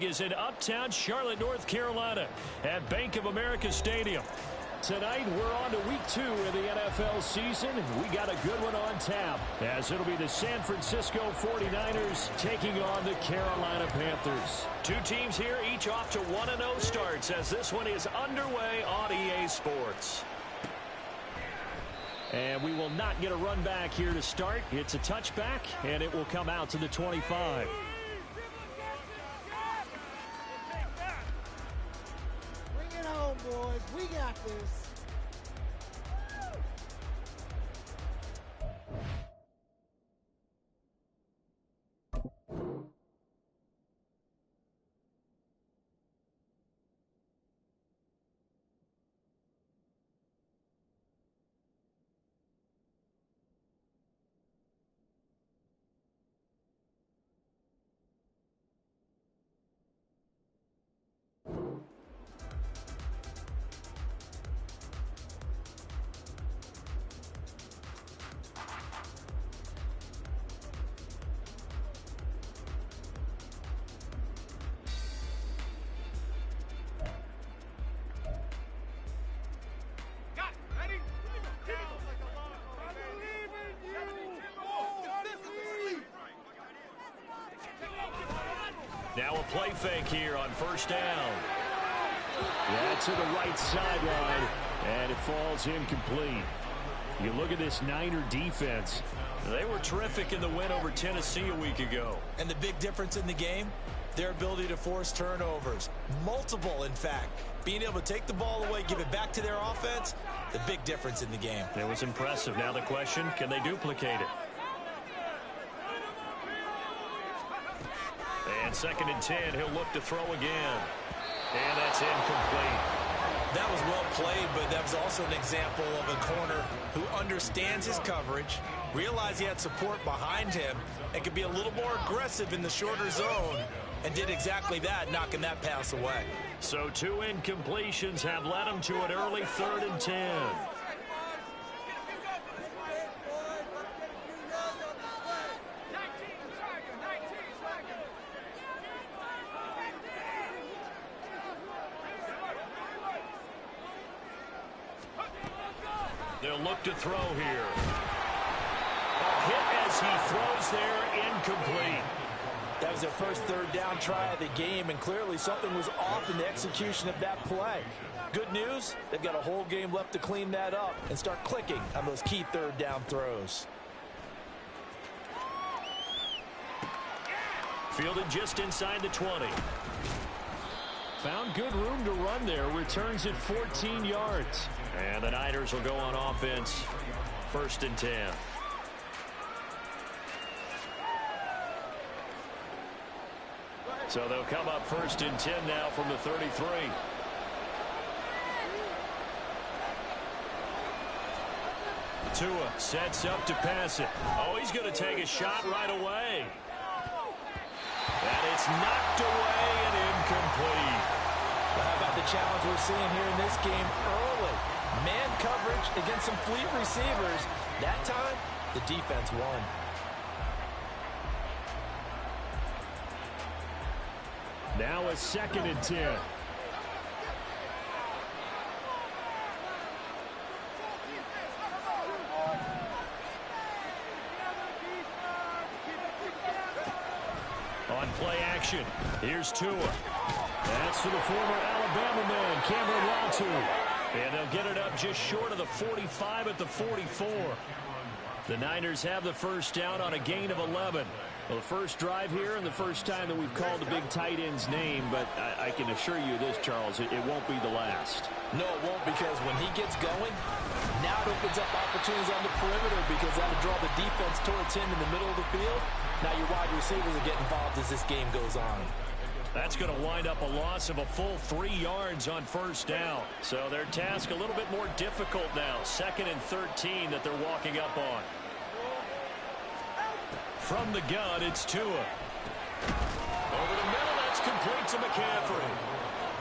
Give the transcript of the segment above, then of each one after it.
Is in uptown Charlotte, North Carolina at Bank of America Stadium. Tonight, we're on to week 2 of the NFL season. We got a good one on tap, as it'll be the San Francisco 49ers taking on the Carolina Panthers. Two teams here, each off to 1-0 starts, as this one is underway on EA Sports. And we will not get a run back here to start. It's a touchback, and it will come out to the 25. Boys, we got this. Now a play fake here on first down. Yeah, to the right sideline, and it falls incomplete. You look at this Niner defense. They were terrific in the win over Tennessee a week ago. And the big difference in the game, their ability to force turnovers. Multiple, in fact. Being able to take the ball away, give it back to their offense, the big difference in the game. It was impressive. Now the question, can they duplicate it? And 2nd and 10, he'll look to throw again. And that's incomplete. That was well played, but that was also an example of a corner who understands his coverage, realized he had support behind him, and could be a little more aggressive in the shorter zone, and did exactly that, knocking that pass away. So 2 incompletions have led him to an early 3rd and 10. They'll look to throw here. A hit as he throws there, incomplete. That was their first 3rd down try of the game, and clearly something was off in the execution of that play. Good news, they've got a whole game left to clean that up and start clicking on those key 3rd down throws. Fielded just inside the 20. Found good room to run there. Returns at 14 yards. And the Niners will go on offense. 1st and 10. So they'll come up 1st and 10 now from the 33. Tua sets up to pass it. Oh, he's going to take a shot right away. And it's knocked away and incomplete. Well, how about the challenge we're seeing here in this game early? Man coverage against some fleet receivers. That time, the defense won. Now a 2nd and 10. On play action, here's Tua. That's to the former Alabama man, Cameron Latu. And they'll get it up just short of the 45 at the 44. The Niners have the first down on a gain of 11. Well, the first drive here and the first time that we've called the big tight end's name, but I can assure you this, Charles, it won't be the last. No, it won't, because when he gets going, now it opens up opportunities on the perimeter, because that'll draw the defense towards him in the middle of the field. Now your wide receivers will get involved as this game goes on. That's going to wind up a loss of a full 3 yards on first down. So their task a little bit more difficult now. 2nd and 13 that they're walking up on. From the gun, it's Tua. Over the middle, that's complete to McCaffrey.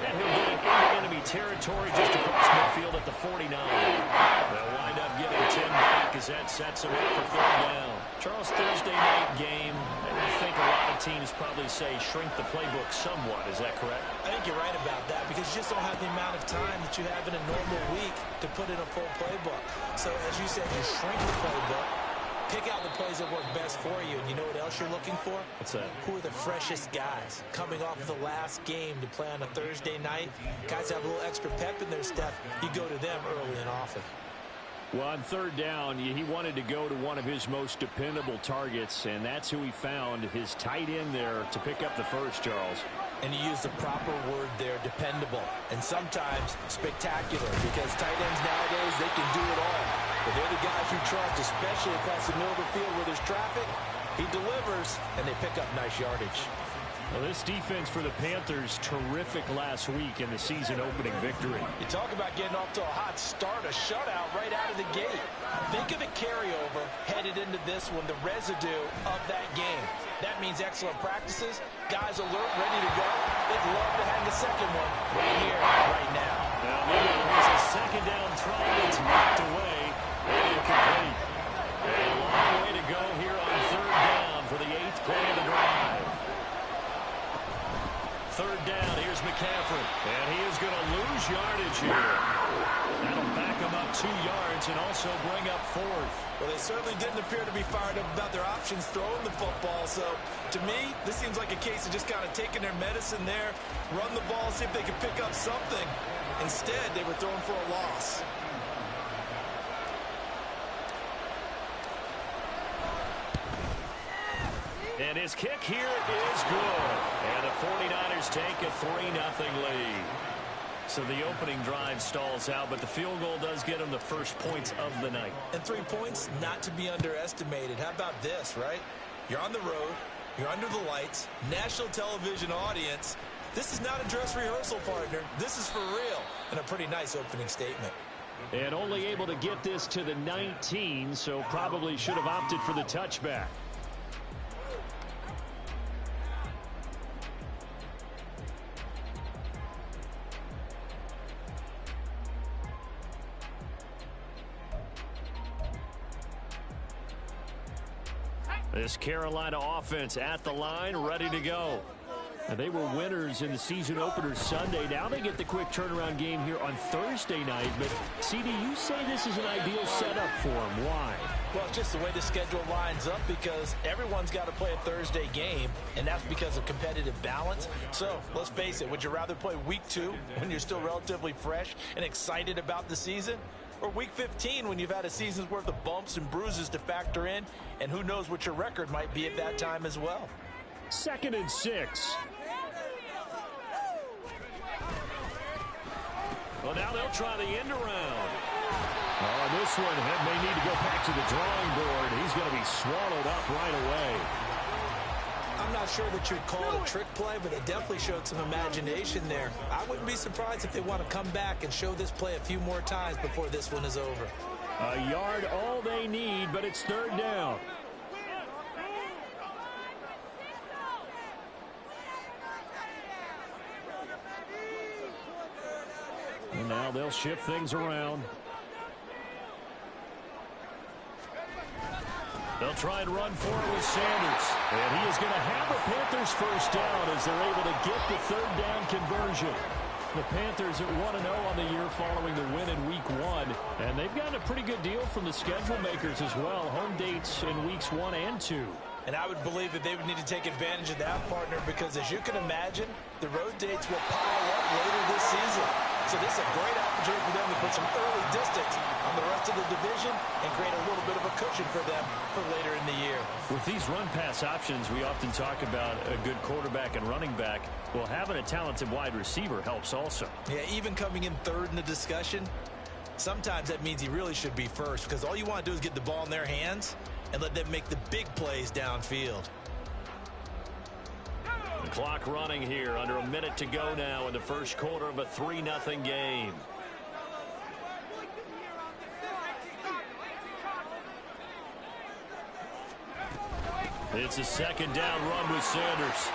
And he'll get it into enemy territory just across midfield at the 49. They'll wind up getting 10 back as that sets them up for third down. Charles, Thursday night game, I think a lot of teams probably say shrink the playbook somewhat. Is that correct? I think you're right about that because you just don't have the amount of time that you have in a normal week to put in a full playbook. So as you said, you shrink the playbook, pick out the plays that work best for you. And you know what else you're looking for? What's that? Who are the freshest guys coming off of the last game to play on a Thursday night? Guys have a little extra pep in their step. You go to them early and often. Well, on third down, he wanted to go to one of his most dependable targets, and that's who he found, his tight end there, to pick up the first, Charles. And you use the proper word there, dependable, and sometimes spectacular, because tight ends nowadays, they can do it all. But they're the guys you trust, especially across the middle of the field where there's traffic. He delivers, and they pick up nice yardage. Well, this defense for the Panthers, terrific last week in the season-opening victory. You talk about getting off to a hot start, a shutout right out of the gate. Think of a carryover headed into this one, the residue of that game. That means excellent practices, guys alert, ready to go. They'd love to hang the second one right here, right now. Now, there's a second down throw that's knocked away and incomplete. A long way to go here on third down for the 8th play of the drive. Third down, here's McCaffrey, and he is going to lose yardage here. That'll back him up 2 yards and also bring up 4th. Well, they certainly didn't appear to be fired up about their options throwing the football. So, to me, this seems like a case of just kind of taking their medicine there, run the ball, see if they can pick up something. Instead, they were throwing for a loss. And his kick here is good. And the 49ers take a 3-0 lead. So the opening drive stalls out, but the field goal does get them the first points of the night. And 3 points, not to be underestimated. How about this, right? You're on the road. You're under the lights. National television audience. This is not a dress rehearsal, partner. This is for real. And a pretty nice opening statement. And only able to get this to the 19, so probably should have opted for the touchback. This Carolina offense at the line, ready to go. And they were winners in the season opener Sunday. Now they get the quick turnaround game here on Thursday night. But, CD, you say this is an ideal setup for them. Why? Well, it's just the way the schedule lines up because everyone's got to play a Thursday game, and that's because of competitive balance. So, let's face it, would you rather play week 2 when you're still relatively fresh and excited about the season? Or week 15 when you've had a season's worth of bumps and bruises to factor in, and who knows what your record might be at that time as well. 2nd and 6. Well, now they'll try the end around. Oh, this one may need to go back to the drawing board. He's going to be swallowed up right away. I'm not sure that you'd call it a trick play, but it definitely showed some imagination there. I wouldn't be surprised if they want to come back and show this play a few more times before this one is over. A yard all they need, but it's third down. And now they'll shift things around. They'll try and run for it with Sanders. And he is going to have the Panthers first down as they're able to get the third down conversion. The Panthers at 1-0 on the year following the win in Week 1. And they've gotten a pretty good deal from the schedule makers as well. Home dates in Weeks 1 and 2. And I would believe that they would need to take advantage of that, partner, because as you can imagine, the road dates will pile up later this season. So this is a great opportunity for them to put some early distance on the rest of the division and create a little bit of a cushion for them for later in the year. With these run-pass options, we often talk about a good quarterback and running back. Well, having a talented wide receiver helps also. Yeah, even coming in third in the discussion, sometimes that means he really should be first because all you want to do is get the ball in their hands and let them make the big plays downfield. The clock running here, under a minute to go now in the first quarter of a 3-0 game. It's a second down run with Sanders.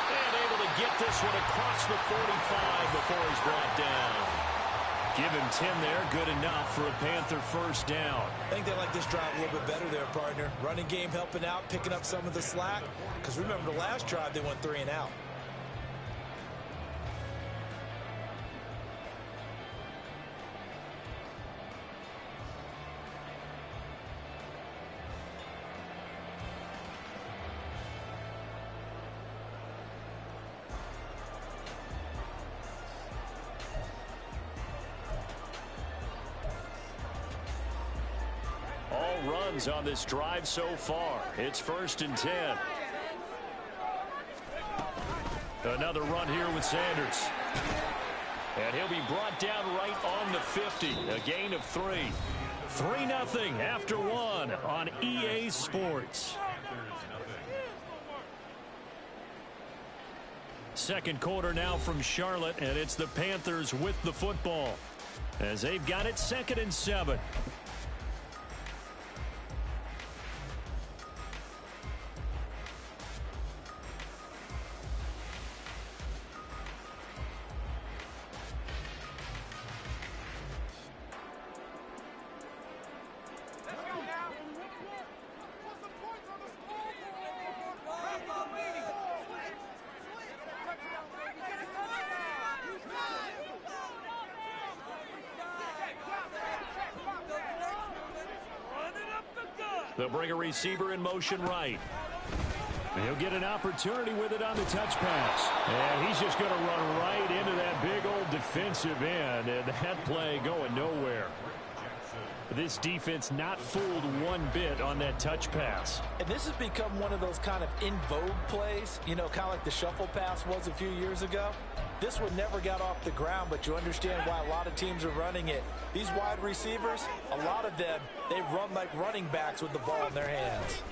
And able to get this one across the 45 before he's brought down. Give him 10 there, good enough for a Panther first down. I think they like this drive a little bit better there, partner. Running game helping out, picking up some of the slack. Because remember, the last drive, they went 3 and out. Runs on this drive so far. It's 1st and 10. Another run here with Sanders. And he'll be brought down right on the 50. A gain of 3. 3-0 after 1 on EA Sports. Second quarter now from Charlotte, and it's the Panthers with the football as they've got it 2nd and 7. They'll bring a receiver in motion right. He'll get an opportunity with it on the touch pass. And he's just going to run right into that big old defensive end. And that play going nowhere. This defense not fooled one bit on that touch pass. And this has become one of those kind of in vogue plays, you know, kind of like the shuffle pass was a few years ago. This one never got off the ground, but you understand why a lot of teams are running it. These wide receivers, a lot of them, they run like running backs with the ball in their hands.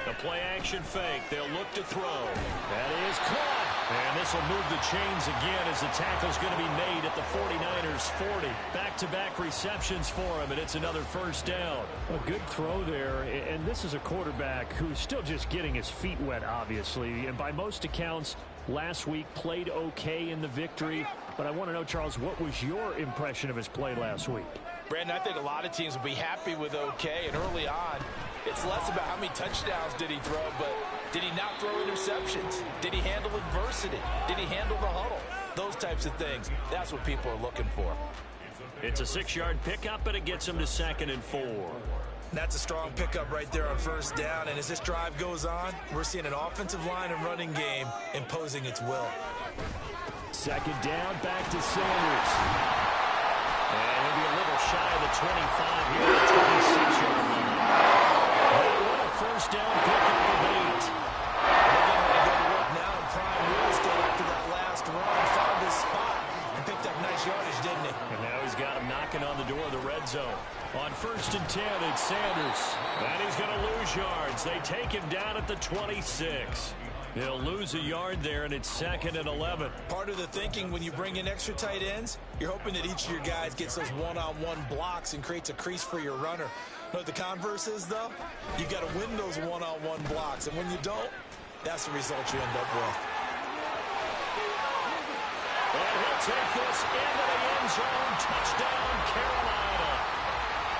The play action fake. They'll look to throw. That is caught. And this will move the chains again as the tackle's going to be made at the 49ers 40. Back-to-back receptions for him, and it's another first down. A good throw there, and this is a quarterback who's still just getting his feet wet, obviously. And by most accounts, last week played okay in the victory. But I want to know, Charles, what was your impression of his play last week? Brandon, I think a lot of teams will be happy with okay, and early on, it's less about how many touchdowns did he throw, but did he not throw interceptions? Did he handle adversity? Did he handle the huddle? Those types of things. That's what people are looking for. It's a 6-yard pickup, but it gets him to 2nd and 4. That's a strong pickup right there on first down. And as this drive goes on, we're seeing an offensive line and running game imposing its will. 2nd down, back to Sanders. And he'll be a little shy of the 25 here at the 26-yard line. What a first down pickup of 8. They're getting ready to go to work now in prime real estate after that last run. Found his spot and picked up nice yardage, didn't he? And now he's got him knocking on the door of the red zone. On 1st and 10, it's Sanders. And he's going to lose yards. They take him down at the 26. He'll lose a yard there, and it's 2nd and 11. Part of the thinking when you bring in extra tight ends, you're hoping that each of your guys gets those one-on-one blocks and creates a crease for your runner. You know what the converse is, though? You've got to win those one-on-one blocks, and when you don't, that's the result you end up with. And he'll take this into the end zone. Touchdown, Carolina.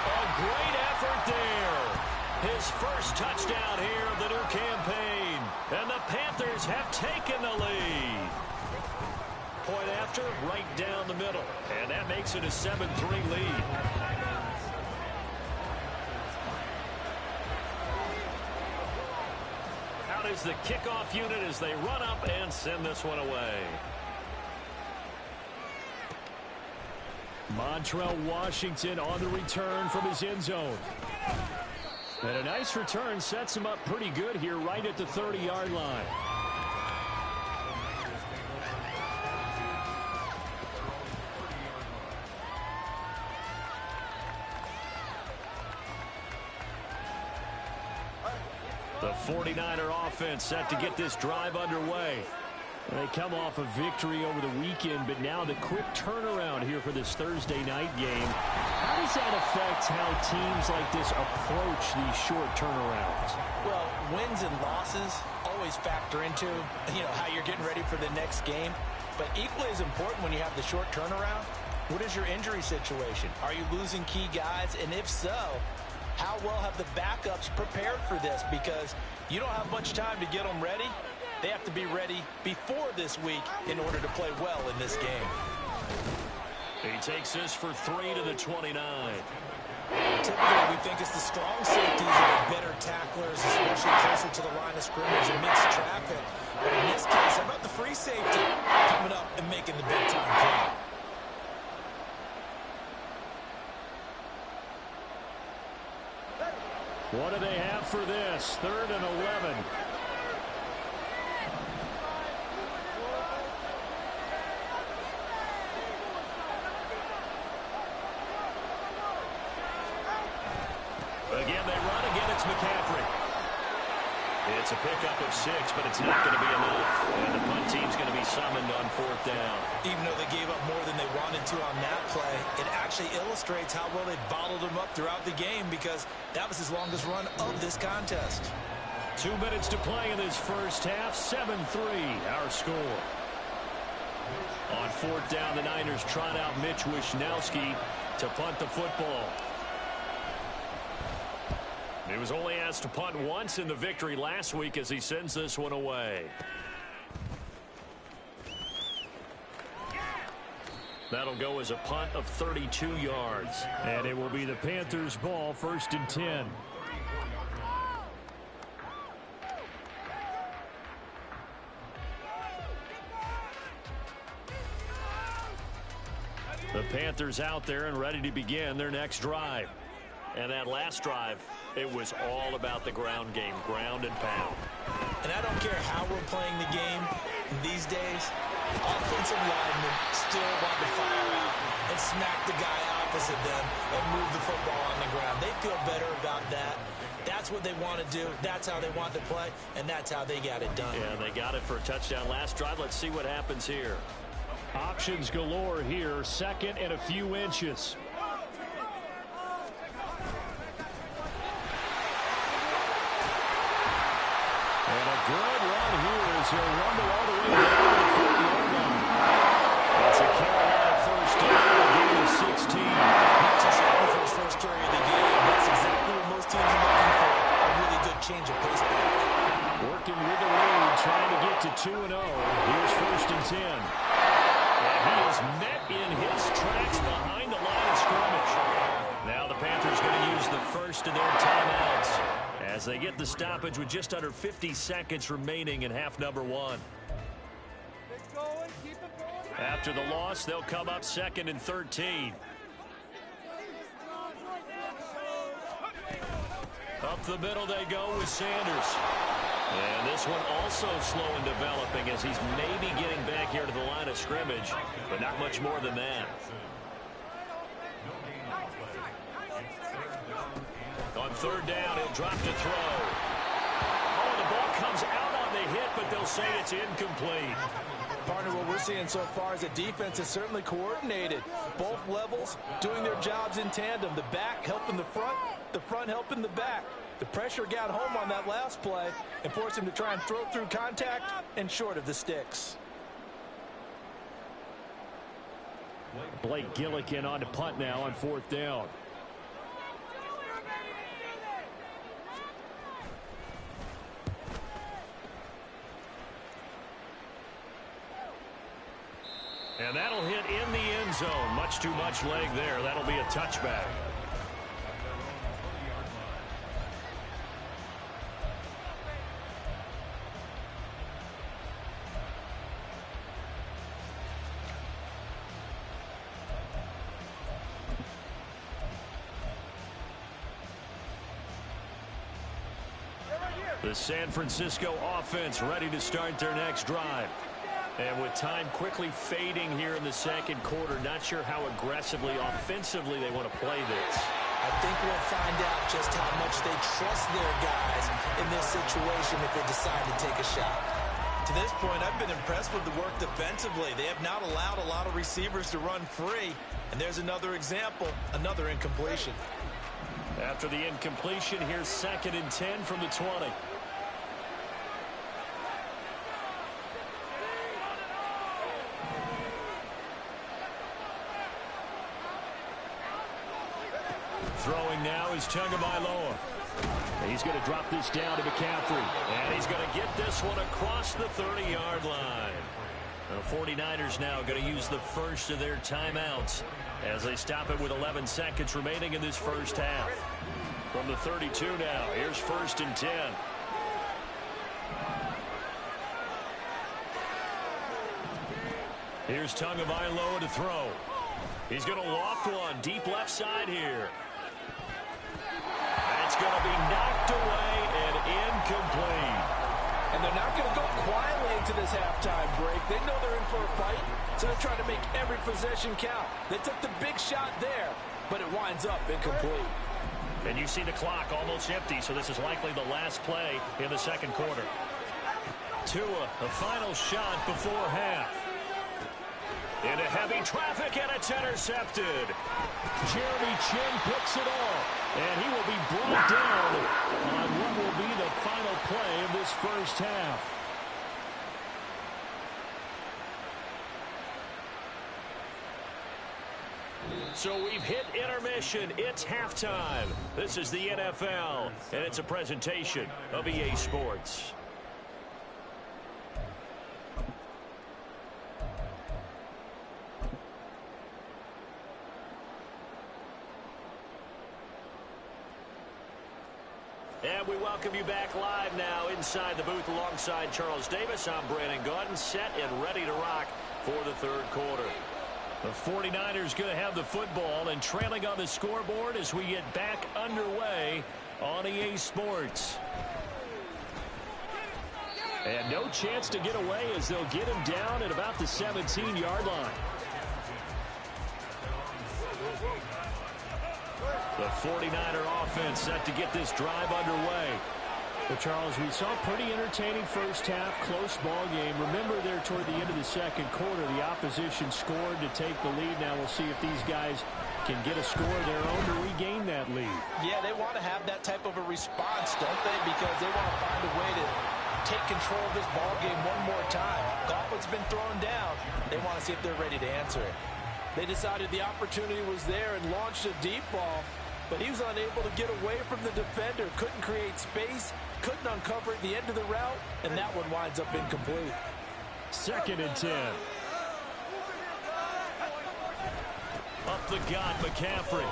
A great effort there. His first touchdown here of the new campaign. And the Panthers have taken the lead. Point after, right down the middle. And that makes it a 7-3 lead. Out is the kickoff unit as they run up and send this one away. Montrell Washington on the return from his end zone. And a nice return sets him up pretty good here right at the 30-yard line. The 49er offense set to get this drive underway. They come off a victory over the weekend, but now the quick turnaround here for this Thursday night game. How does that affect how teams like this approach these short turnarounds? Well, wins and losses always factor into, how you're getting ready for the next game. But equally as important when you have the short turnaround, what is your injury situation? Are you losing key guys? And if so, how well have the backups prepared for this? Because you don't have much time to get them ready. They have to be ready before this week in order to play well in this game. He takes this for 3 to the 29. Typically, we think it's the strong safeties that are better tacklers, especially closer to the line of scrimmage amidst traffic. But in this case, how about the free safety coming up and making the big-time play? What do they have for this? 3rd and 11. Again, they run. Again, it's McCaffrey. It's a pickup of 6, but it's not going to be enough. And the punt team's going to be summoned on 4th down. Even though they gave up more than they wanted to on that play, it actually illustrates how well they bottled them up throughout the game because that was his longest run of this contest. 2 minutes to play in this first half. 7-3, our score. On 4th down, the Niners trot out Mitch Wishnowsky to punt the football. He was only asked to punt once in the victory last week as he sends this one away. That'll go as a punt of 32 yards. And it will be the Panthers' ball, 1st and 10. The Panthers out there and ready to begin their next drive. And that last drive, it was all about the ground game, ground and pound. And I don't care how we're playing the game these days, offensive linemen still want to fire out and smack the guy opposite them and move the football on the ground. They feel better about that. That's what they want to do. That's how they want to play, and that's how they got it done. Yeah, they got it for a touchdown last drive. Let's see what happens here. Options galore here. 2nd and a few inches. And a good run here as he'll rumble all the way down to the 40-yard line. That's a Carolina 1st down, a gain of 16. Not just looking for his first carry of the game. That's exactly what most teams are looking for. A really good change of pace back. Working with the lead, trying to get to 2-0. Here's 1st and 10. And he is met in his tracks behind the line of scrimmage. Now the Panthers going to use the first of their timeouts as they get the stoppage with just under 50 seconds remaining in half number 1. After the loss, they'll come up 2nd and 13. Up the middle they go with Sanders. And this one also slow in developing as he's maybe getting back here to the line of scrimmage, but not much more than that. On 3rd down, he'll drop to throw. Oh, the ball comes out on the hit, but they'll say it's incomplete. Partner, what we're seeing so far is the defense is certainly coordinated. Both levels doing their jobs in tandem. The back helping the front helping the back. The pressure got home on that last play and forced him to try and throw through contact and short of the sticks. Blake Gillikin on to punt now on 4th down. And that'll hit in the end zone. Much too much leg there. That'll be a touchback. The San Francisco offense ready to start their next drive. And with time quickly fading here in the 2nd quarter, not sure how aggressively, offensively they want to play this. I think we'll find out just how much they trust their guys in this situation if they decide to take a shot. To this point, I've been impressed with the work defensively. They have not allowed a lot of receivers to run free. And there's another example, another incompletion. After the incompletion, here's 2nd and 10 from the 20. Throwing now is Tagovailoa. He's going to drop this down to McCaffrey. And he's going to get this one across the 30-yard line. The 49ers now going to use the first of their timeouts as they stop it with 11 seconds remaining in this first half. From the 32 now, here's 1st and 10. Here's Tagovailoa to throw. He's going to loft one deep left side here. That's going to be knocked away and incomplete. And they're not going to go quietly into this halftime break. They know they're in for a fight, so they're trying to make every possession count. They took the big shot there, but it winds up incomplete. And you see the clock almost empty, so this is likely the last play in the second quarter. Tua, the final shot before half. Into heavy traffic, and it's intercepted. Jeremy Chinn picks it off, and he will be brought down on what will be the final play of this first half. So we've hit intermission. It's halftime. This is the NFL, and it's a presentation of EA Sports. And we welcome you back live now inside the booth alongside Charles Davis. I'm Brandon Gaudin, set and ready to rock for the third quarter. The 49ers going to have the football and trailing on the scoreboard as we get back underway on EA Sports. And no chance to get away as they'll get him down at about the 17-yard line. The 49er offense set to get this drive underway. Well, Charles, we saw a pretty entertaining first half, close ball game. Remember there toward the end of the second quarter, the opposition scored to take the lead. Now we'll see if these guys can get a score of their own to regain that lead. Yeah, they want to have that type of a response, don't they? Because they want to find a way to take control of this ball game one more time. Gauntlet's been thrown down. They want to see if they're ready to answer it. They decided the opportunity was there and launched a deep ball, but he was unable to get away from the defender, couldn't create space, couldn't uncover at the end of the route, and that one winds up incomplete. 2nd and 10. Up the gut, McCaffrey.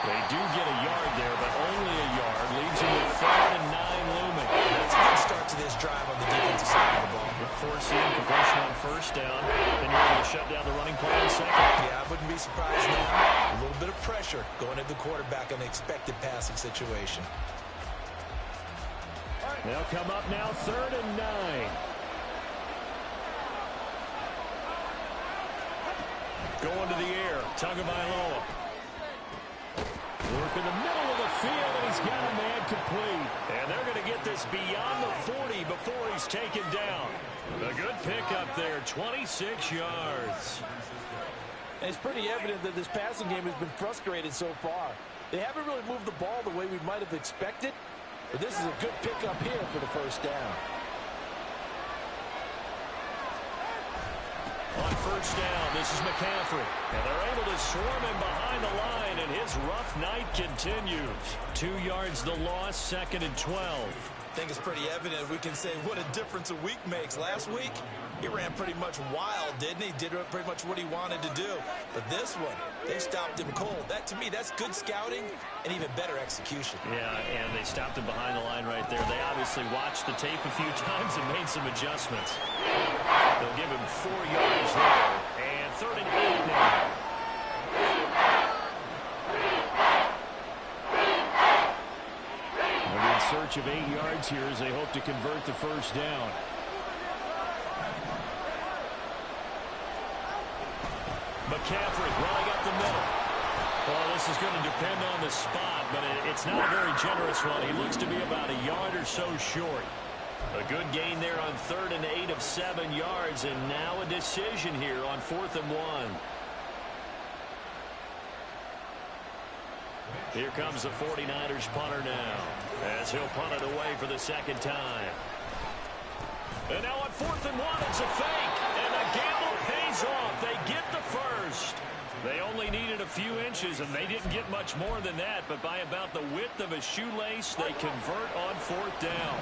They do get a yard there, but only a yard. Leaves him with 3rd and 9 looming. That's a good start to this drive on the defensive side of the ball. Forcing completion on first down. Then you're going to shut down the running play on second. Yeah, I wouldn't be surprised now. A little bit of pressure going at the quarterback in an expected passing situation. They'll come up now 3rd and 9. Going to the air. Tagovailoa. Work in the middle of the field, and he's got a man complete. And they're going to get this beyond the 40 before he's taken down. A good pickup there, 26 yards. And it's pretty evident that this passing game has been frustrated so far. They haven't really moved the ball the way we might have expected, but this is a good pickup here for the first down. On first down, this is McCaffrey. And they're able to swarm him behind the line, and his rough night continues. 2 yards the loss, 2nd and 12. I think it's pretty evident we can say what a difference a week makes. Last week, he ran pretty much wild, didn't he? Did pretty much what he wanted to do. But this one, they stopped him cold. That, to me, that's good scouting and even better execution. Yeah, and they stopped him behind the line right there. They obviously watched the tape a few times and made some adjustments. They'll give him 4 yards there. And 3rd and 8 now. They'll be in search of 8 yards here as they hope to convert the first down. McCaffrey running up the middle. Well, this is going to depend on the spot, but it's not a very generous one. He looks to be about a yard or so short. A good gain there on 3rd and 8 of 7 yards, and now a decision here on 4th and 1. Here comes the 49ers punter now, as he'll punt it away for the second time. And now on 4th and 1, it's a fake, and the gamble pays off. They get the first. They only needed a few inches inches, and they didn't get much more than that, but by about the width of a shoelace, they convert on 4th down.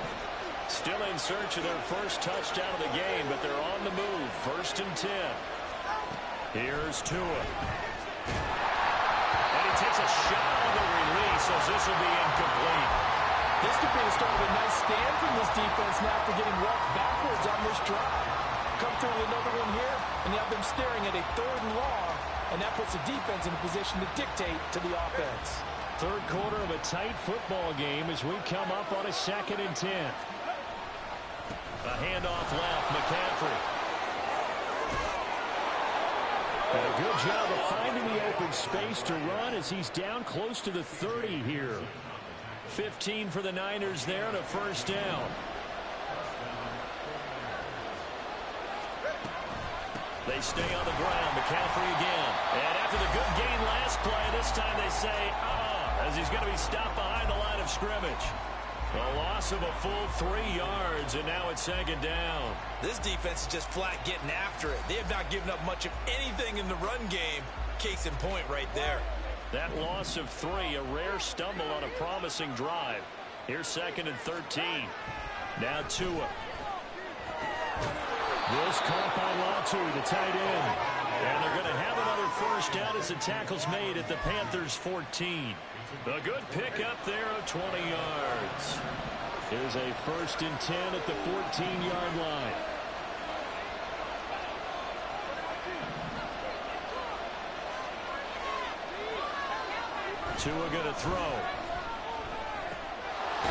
Still in search of their first touchdown of the game, but they're on the move. 1st and 10. Here's Tua. And he takes a shot on the release, as this will be incomplete. This could be the start of a nice stand from this defense now after getting walked backwards on this drive. Come through with another one here, and you have them staring at a 3rd and long, and that puts the defense in a position to dictate to the offense. 3rd quarter of a tight football game as we come up on a 2nd and 10. A handoff left, McCaffrey. And a good job of finding the open space to run as he's down close to the 30 here. 15 for the Niners there and a 1st down. They stay on the ground. McCaffrey again. And after the good gain last play, this time they say, as he's going to be stopped behind the line of scrimmage. A loss of a full 3 yards, and now it's 2nd down. This defense is just flat getting after it. They have not given up much of anything in the run game. Case in point right there. That loss of 3, a rare stumble on a promising drive. Here's 2nd and 13. Now Tua. This caught by Latu, the tight end. And they're going to have another 1st down as the tackle's made at the Panthers' 14. A good pickup there of 20 yards. Here's a 1st and 10 at the 14-yard line. Tua going to throw.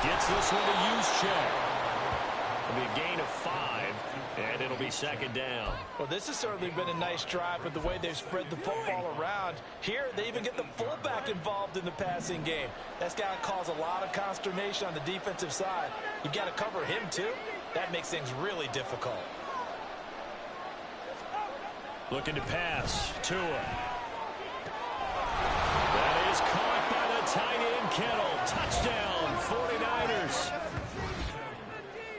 Gets this one to Juszczyk. It'll be a gain of 5, and it'll be 2nd down. Well, this has certainly been a nice drive with the way they've spread the football around. Here, they even get the fullback involved in the passing game. That's got to cause a lot of consternation on the defensive side. You've got to cover him, too. That makes things really difficult. Looking to pass. Tua. That is caught by the tight end, Kittle. Touchdown, 49ers.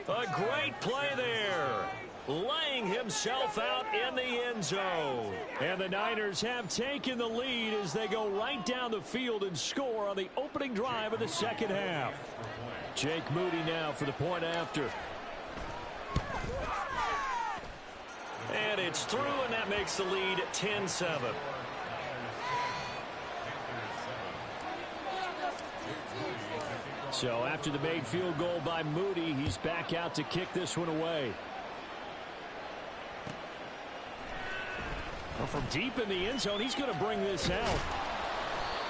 A great play there. Laying himself out in the end zone. And the Niners have taken the lead as they go right down the field and score on the opening drive of the 2nd half. Jake Moody now for the point after. And it's through, and that makes the lead 10-7. So after the made field goal by Moody, he's back out to kick this one away. Well, from deep in the end zone, he's going to bring this out.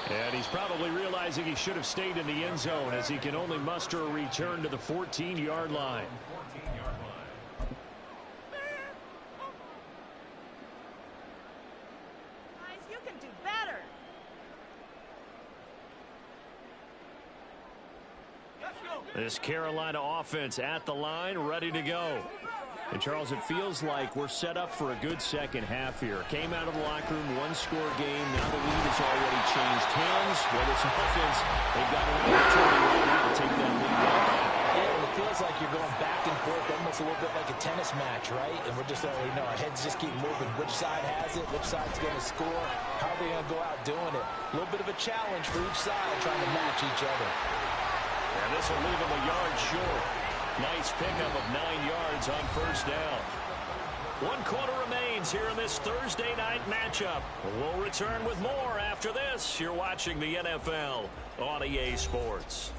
And he's probably realizing he should have stayed in the end zone as he can only muster a return to the 14-yard line. This Carolina offense at the line, ready to go. And, Charles, it feels like we're set up for a good 2nd half here. Came out of the locker room, 1-score game. Now the lead has already changed hands. Well, this offense, they've got an opportunity right now to take that lead right back. Yeah, and it feels like you're going back and forth, almost a little bit like a tennis match, right? And we're just already know our heads just keep moving. Which side has it? Which side's going to score? How are they going to go out doing it? A little bit of a challenge for each side trying to match each other. And this will leave him a yard short. Nice pickup of 9 yards on 1st down. 1 quarter remains here in this Thursday night matchup. We'll return with more after this. You're watching the NFL on EA Sports.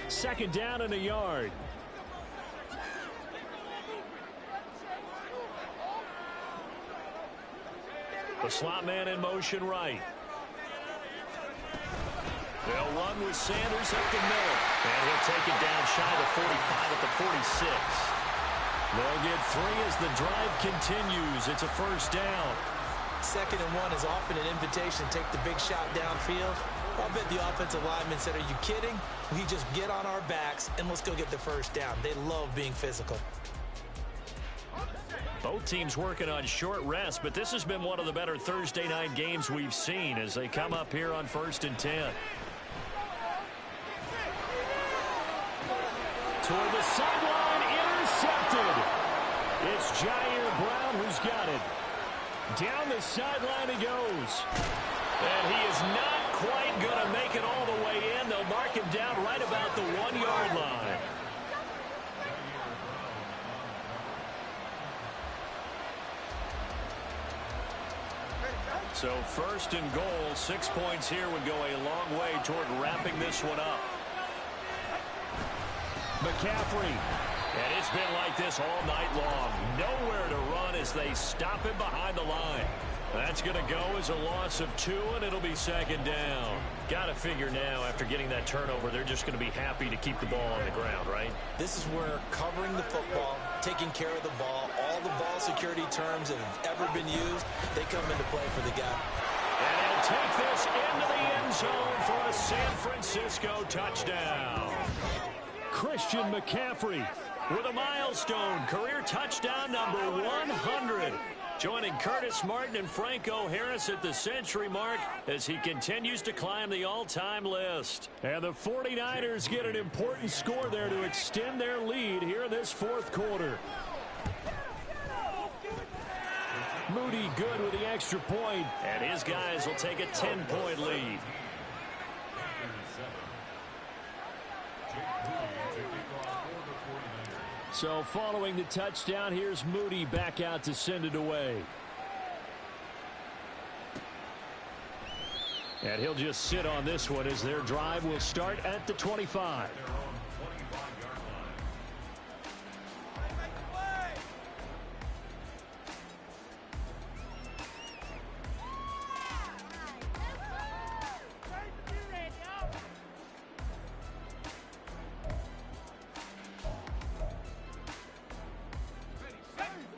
Second down and a yard. The slot man in motion right. They'll run with Sanders up the middle. And he'll take it down shy of 45 at the 46. They'll get 3 as the drive continues. It's a 1st down. 2nd and 1 is often an invitation to take the big shot downfield. I bet the offensive lineman said, are you kidding? We just get on our backs and let's go get the 1st down. They love being physical. Both teams working on short rest, but this has been one of the better Thursday night games we've seen as they come up here on 1st and 10. Toward the sideline, intercepted. It's Jair Brown who's got it. Down the sideline he goes. And he is not quite going to make it all the way in. They'll mark him down right about the 1-yard line. So first and goal, 6 points here would go a long way toward wrapping this one up. McCaffrey. And it's been like this all night long. Nowhere to run as they stop him behind the line. That's going to go as a loss of 2, and it'll be second down. Got to figure now, after getting that turnover, they're just going to be happy to keep the ball on the ground, right? This is where covering the football, taking care of the ball, all the ball security terms that have ever been used, they come into play for the guy. And he'll take this into the end zone for a San Francisco touchdown. Christian McCaffrey with a milestone career touchdown number 100. Joining Curtis Martin and Franco Harris at the century mark as he continues to climb the all-time list. And the 49ers get an important score there to extend their lead here in this fourth quarter. Moody good with the extra point. And his guys will take a 10-point lead. So following the touchdown, here's Moody back out to send it away. And he'll just sit on this one as their drive will start at the 25.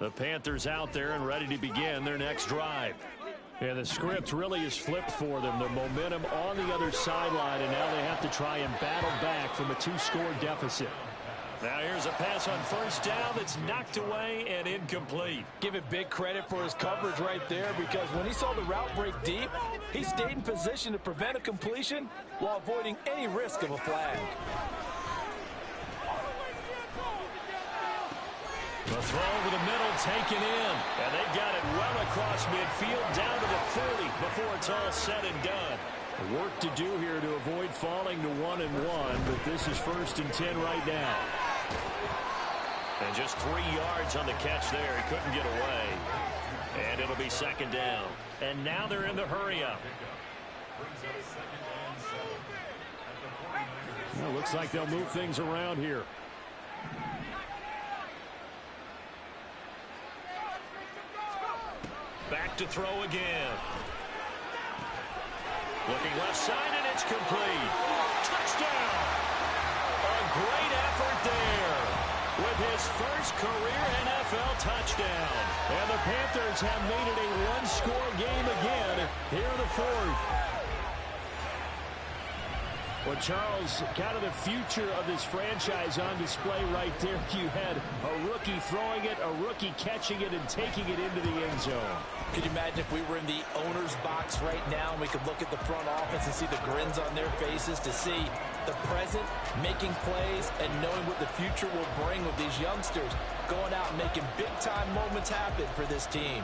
The Panthers out there and ready to begin their next drive. And the script really is flipped for them. The momentum on the other sideline, and now they have to try and battle back from a 2-score deficit. Now here's a pass on first down that's knocked away and incomplete. Give it big credit for his coverage right there, because when he saw the route break deep, he stayed in position to prevent a completion while avoiding any risk of a flag. The throw over the middle taken in. And they've got it well across midfield down to the 40 before it's all said and done. Work to do here to avoid falling to 1-1, but this is 1st and 10 right now. And just 3 yards on the catch there. He couldn't get away. And it'll be second down. And now they're in the hurry-up. Well, looks like they'll move things around here. Back to throw again. Looking left side, and it's complete. Touchdown! A great effort there with his first career NFL touchdown. And the Panthers have made it a one-score game again here in the fourth. Well, Charles, kind of the future of this franchise on display right there. You had a rookie throwing it, a rookie catching it, and taking it into the end zone. Could you imagine if we were in the owner's box right now and we could look at the front office and see the grins on their faces, to see the present making plays and knowing what the future will bring with these youngsters going out and making big-time moments happen for this team.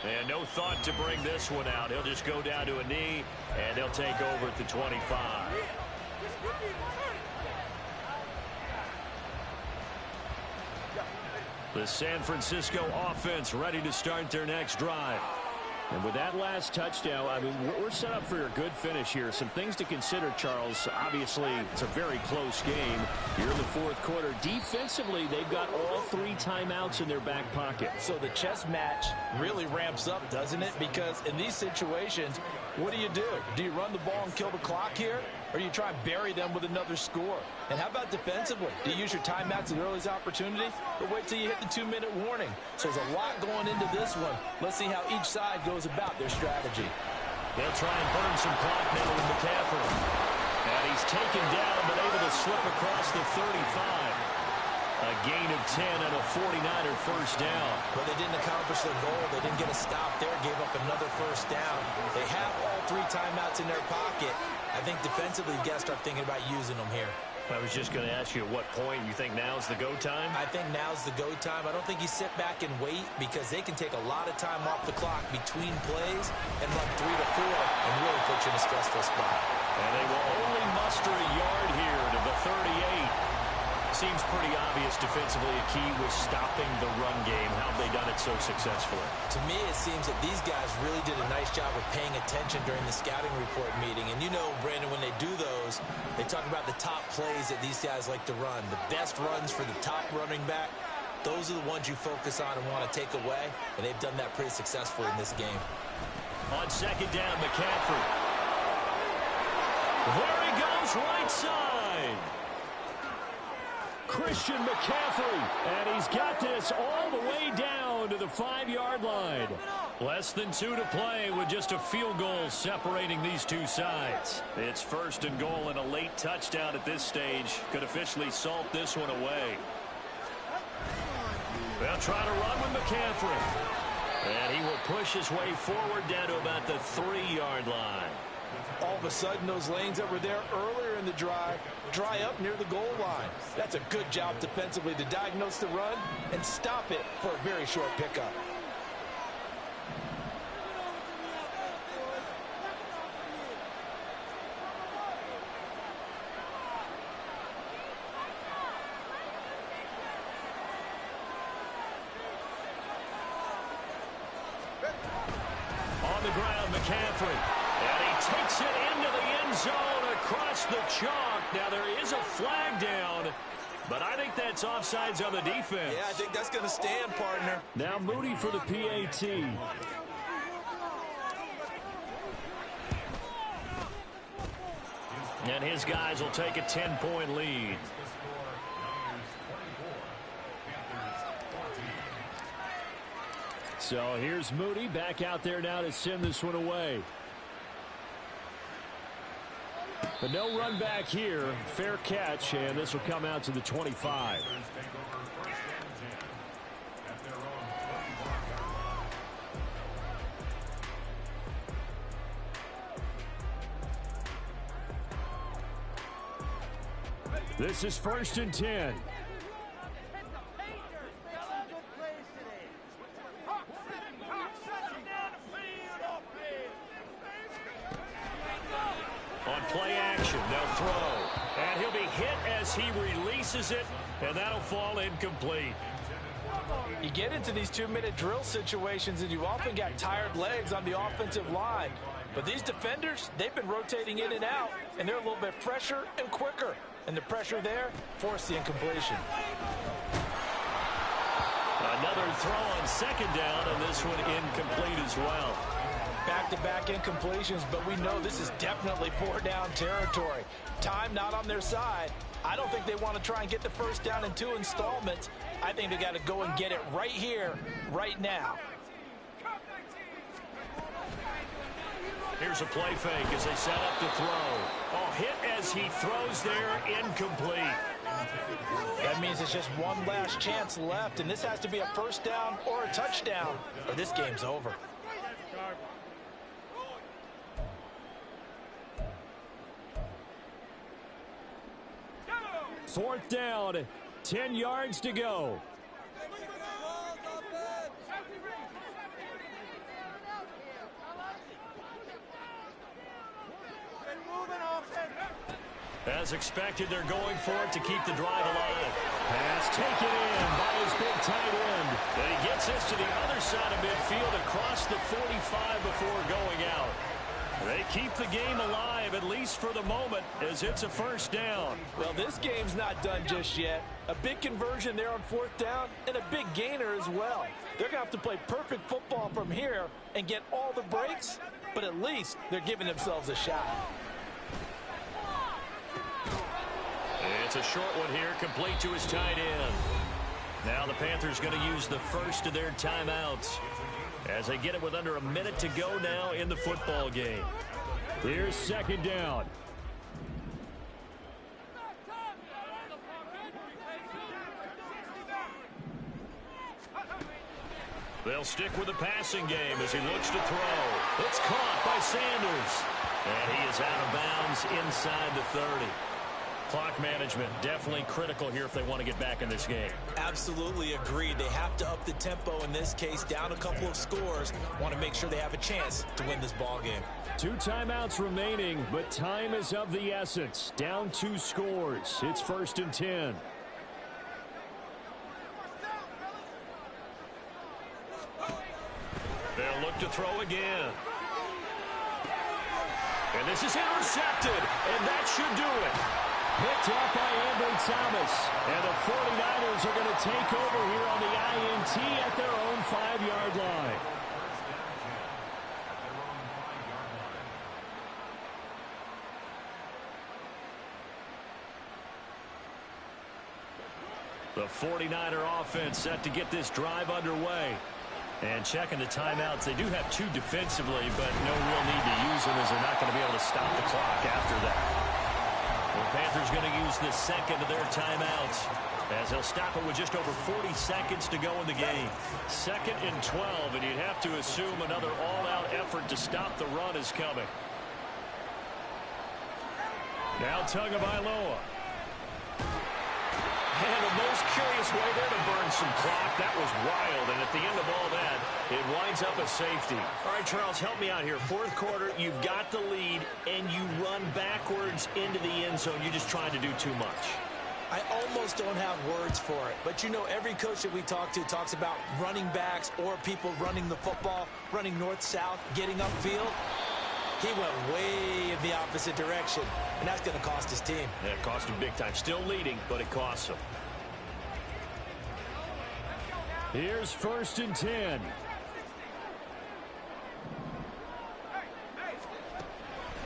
And no thought to bring this one out. He'll just go down to a knee, and they'll take over at the 25. The San Francisco offense ready to start their next drive. And with that last touchdown, I mean, we're set up for a good finish here. Some things to consider, Charles. Obviously, it's a very close game. You're in the fourth quarter. Defensively, they've got all 3 timeouts in their back pocket. So the chess match really ramps up, doesn't it? Because in these situations, what do? Do you run the ball and kill the clock here? Or do you try and bury them with another score? And how about defensively? Do you use your timeouts at the earliest opportunity? Or wait till you hit the 2-minute warning? So there's a lot going into this one. Let's see how each side goes about their strategy. They'll try and burn some clock now with McCaffrey. And he's taken down but able to slip across the 35. A gain of 10 and a 49er first down. But they didn't accomplish their goal. They didn't get a stop there. Gave up another first down. They have all 3 timeouts in their pocket. I think defensively you've got to start thinking about using them here. I was just going to ask you at what point you think now's the go time? I think now's the go time. I don't think you sit back and wait because they can take a lot of time off the clock between plays and run 3 to 4 and really put you in a stressful spot. And they will only muster a yard here to the 38. Seems pretty obvious defensively a key was stopping the run game. How have they done it so successfully? To me, it seems that these guys really did a nice job of paying attention during the scouting report meeting. And you know, Brandon, when they do those, they talk about the top plays that these guys like to run. The best runs for the top running back, those are the ones you focus on and want to take away. And they've done that pretty successfully in this game. On second down, McCaffrey. There he goes, right side. Christian McCaffrey, and he's got this all the way down to the 5-yard line. Less than 2 to play with just a field goal separating these two sides. It's 1st and goal, and a late touchdown at this stage could officially salt this one away. They'll try to run with McCaffrey. And he will push his way forward down to about the 3-yard line. All of a sudden, those lanes that were there earlier in the drive dry up near the goal line. That's a good job defensively to diagnose the run and stop it for a very short pickup. On the ground, McCaffrey. And he takes it into the end zone across the chalk. Now, there is a flag down, but I think that's offsides on the defense. Yeah, I think that's going to stand, partner. Now Moody for the PAT. And his guys will take a 10-point lead. So here's Moody back out there now to send this one away. But no run back here. Fair catch, and this will come out to the 25. This is 1st and 10. On play action, they'll throw. And he'll be hit as he releases it, and that'll fall incomplete. You get into these 2-minute drill situations, and you often got tired legs on the offensive line. But these defenders, they've been rotating in and out, and they're a little bit fresher and quicker. And the pressure there forced the incompletion. Another throw on second down, and this one incomplete as well. Back-to-back incompletions, but we know this is definitely 4-down territory. Time not on their side. I don't think they want to try and get the first down in 2 installments. I think they got to go and get it right here, right now. Here's a play fake as they set up to throw. Oh, hit as he throws there, incomplete. That means it's just one last chance left, and this has to be a first down or a touchdown, or this game's over. Fourth down, 10 yards to go. As expected, they're going for it to keep the drive alive. Pass taken in by his big tight end. And he gets this to the other side of midfield across the 45 before going out. They keep the game alive, at least for the moment, as it's a first down. Well, this game's not done just yet. A big conversion there on 4th down and a big gainer as well. They're going to have to play perfect football from here and get all the breaks, but at least they're giving themselves a shot. It's a short one here, complete to his tight end. Now the Panthers going to use the first of their timeouts as they get it with under a minute to go now in the football game. Here's second down. They'll stick with the passing game as he looks to throw. It's caught by Sanders. And he is out of bounds inside the 30. Clock management definitely critical here if they want to get back in this game. Absolutely agreed. They have to up the tempo in this case, down a couple of scores. Want to make sure they have a chance to win this ball game. 2 timeouts remaining, but time is of the essence. Down 2 scores. It's 1st and 10. They'll look to throw again. And this is intercepted, and that should do it. Picked up by Ambry Thomas. And the 49ers are going to take over here on the INT at their own 5-yard line. The 49er offense set to get this drive underway. And checking the timeouts, they do have 2 defensively, but no real need to use them as they're not going to be able to stop the clock after that. The Panthers going to use the second of their timeouts as they'll stop it with just over 40 seconds to go in the game. 2nd and 12, and you'd have to assume another all-out effort to stop the run is coming. Now Tagovailoa. And the most curious way there to burn some clock. That was wild, and at the end of all that, it winds up a safety. All right, Charles, help me out here. 4th quarter, you've got the lead, and you run backwards into the end zone. You're just trying to do too much. I almost don't have words for it, but you know every coach that we talk to talks about running backs or people running the football, running north-south, getting upfield. He went way in the opposite direction, and that's going to cost his team. Yeah, it cost him big time. Still leading, but it costs him. Here's 1st and 10.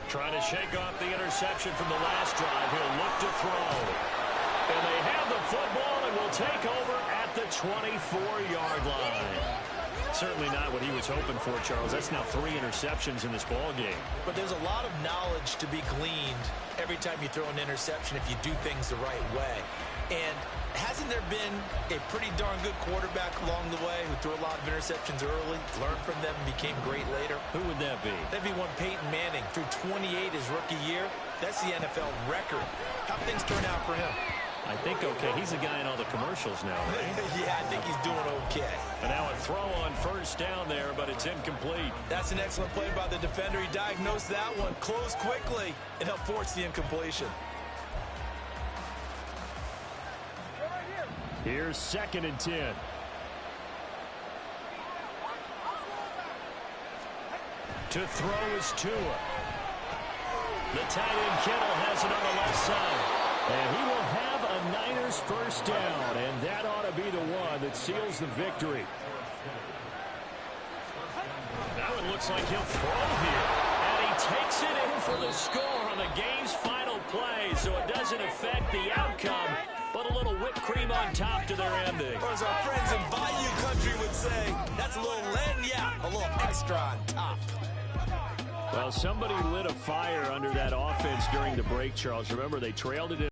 Trying to shake off the interception from the last drive. He'll look to throw. And they have the football and will take over at the 24-yard line. Certainly not what he was hoping for, Charles. That's now 3 interceptions in this ball game. But there's a lot of knowledge to be gleaned every time you throw an interception if you do things the right way. And hasn't there been a pretty darn good quarterback along the way who threw a lot of interceptions early, learned from them, and became great later? Who would that be? That'd be one Peyton Manning. Threw 28 his rookie year. That's the NFL record. How'd things turn out for him? I think okay. He's the guy in all the commercials now, right? Yeah, I think he's doing okay. And now a throw on 1st down there, but it's incomplete. That's an excellent play by the defender. He diagnosed that one, closed quickly, and helped force the incompletion. Here's 2nd and 10. To throw is Tua. The tight end Kittle has it on the left side. And he will have a Niners 1st down, and that ought to be the one that seals the victory. Now it looks like he'll throw here. And he takes it in for the score on the game's final play, so it doesn't affect the outcome, but a little whipped cream on top to their ending. Or as our friends in Bayou Country would say, that's a little lagniappe, a little extra on top. Well, somebody lit a fire under that offense during the break, Charles. Remember, they trailed it in.